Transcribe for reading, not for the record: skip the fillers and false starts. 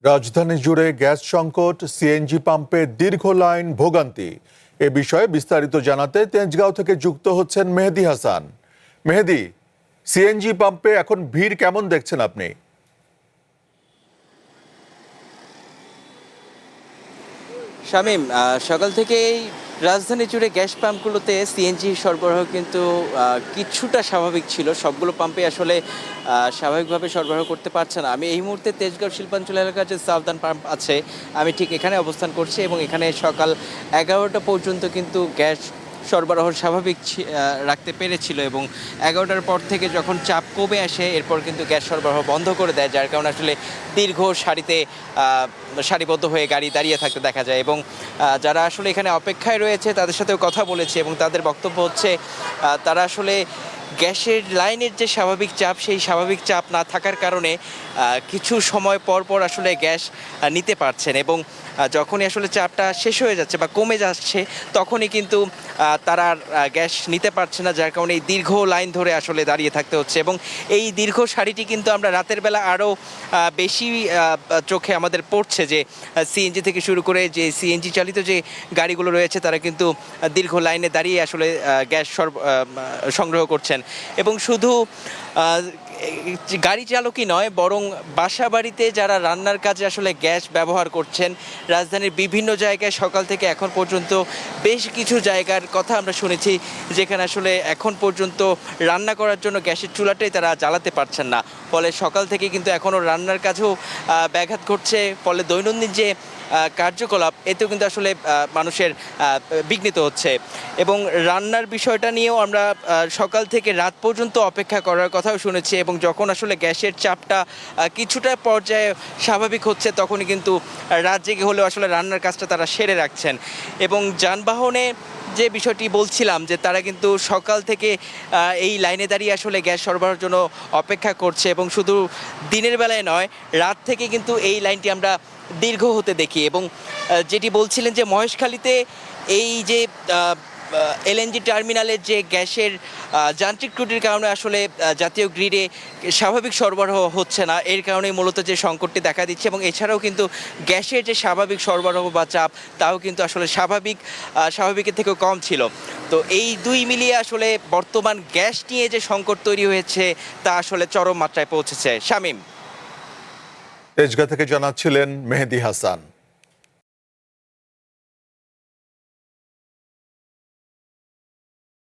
রাজধানী জুড়ে গ্যাস সংকট, সিএনজি পাম্পে দীর্ঘ লাইন, ভোগান্তি। এ বিষয়ে বিস্তারিত জানাতে তেজগাঁও থেকে যুক্ত হচ্ছেন মেহেদী হাসান। মেহেদী, সিএনজি পাম্পে এখন ভিড় কেমন দেখছেন আপনি? শামীম, সকাল থেকেই রাজধানী জুড়ে গ্যাস পাম্পগুলোতে সিএনজি সরবরাহ কিন্তু কিছুটা স্বাভাবিক ছিল। সবগুলো পাম্পে আসলে স্বাভাবিকভাবে সরবরাহ করতে পারছে না। আমি এই মুহূর্তে তেজগাঁও শিল্পাঞ্চল এলাকার যে সাবধান পাম্প আছে, আমি ঠিক এখানে অবস্থান করছি এবং এখানে সকাল 11টা পর্যন্ত কিন্তু গ্যাস সরবরাহ স্বাভাবিক রাখতে পেরেছিল এবং 11টার পর থেকে যখন চাপ কমে আসে এরপর কিন্তু গ্যাস সরবরাহ বন্ধ করে দেয়, যার কারণে আসলে দীর্ঘ সারিবদ্ধ হয়ে গাড়ি দাঁড়িয়ে থাকতে দেখা যায়। এবং যারা আসলে এখানে অপেক্ষায় রয়েছে তাদের সাথেও কথা বলেছে এবং তাদের বক্তব্য হচ্ছে তারা আসলে গ্যাসের লাইনের যে স্বাভাবিক চাপ, সেই স্বাভাবিক চাপ না থাকার কারণে কিছু সময় পর পর আসলে গ্যাস নিতে পারছেন এবং যখনই আসলে চাপটা শেষ হয়ে যাচ্ছে বা কমে যাচ্ছে তখনই কিন্তু তারা আর গ্যাস নিতে পারছে না, যার কারণে এই দীর্ঘ লাইন ধরে আসলে দাঁড়িয়ে থাকতে হচ্ছে। এবং এই দীর্ঘ সারিটি কিন্তু আমরা রাতের বেলা আরও বেশি চোখে আমাদের পড়ছে, যে সিএনজি থেকে শুরু করে যে সিএনজি চালিত যে গাড়িগুলো রয়েছে তারা কিন্তু দীর্ঘ লাইনে দাঁড়িয়ে আসলে গ্যাস সংগ্রহ করছেন। এবং শুধু গাড়ি চালকই নয়, বরং বাসা বাড়িতে যারা রান্নার কাজে আসলে গ্যাস ব্যবহার করছেন, রাজধানীর বিভিন্ন জায়গায় সকাল থেকে এখন পর্যন্ত বেশ কিছু জায়গার কথা আমরা শুনেছি যেখানে আসলে এখন পর্যন্ত রান্না করার জন্য গ্যাসের চুলাটাই তারা জ্বালাতে পারছেন না। ফলে সকাল থেকে কিন্তু এখনও রান্নার কাজেও ব্যাঘাত ঘটছে। ফলে দৈনন্দিন যে কার্যকলাপ, এতেও কিন্তু আসলে মানুষের বিঘ্নিত হচ্ছে। এবং রান্নার বিষয়টা নিয়েও আমরা সকাল থেকে রাত পর্যন্ত অপেক্ষা করার কথাও শুনেছি এবং যখন আসলে গ্যাসের চাপটা কিছুটা পর্যায়ে স্বাভাবিক হচ্ছে তখনই কিন্তু রাত জেগে হলেও আসলে রান্নার কাজটা তারা সেরে রাখছেন। এবং যানবাহনে যে বিষয়টি বলছিলাম, যে তারা কিন্তু সকাল থেকে এই লাইনে দাঁড়িয়ে আসলে গ্যাস সরবরাহের জন্য অপেক্ষা করছে এবং শুধু দিনের বেলায় নয়, রাত থেকে কিন্তু এই লাইনটি আমরা দীর্ঘ হতে দেখি। এবং যেটি বলছিলেন যে মহেশখালীতে এই যে এলএনজি টার্মিনালের যে গ্যাসের যান্ত্রিক ত্রুটির কারণে আসলে জাতীয় গ্রিডে স্বাভাবিক সরবরাহ হচ্ছে না, এর কারণেই মূলত যে সংকটটি দেখা দিচ্ছে। এবং এছাড়াও কিন্তু গ্যাসের যে স্বাভাবিক সরবরাহ বা চাপ, তাও কিন্তু আসলে স্বাভাবিকের থেকেও কম ছিল। তো এই দুই মিলিয়ে আসলে বর্তমান গ্যাস নিয়ে যে সংকট তৈরি হয়েছে তা আসলে চরম মাত্রায় পৌঁছেছে। শামীম, তেজগাঁ থেকে জানাচ্ছিলেন মেহেদী হাসান।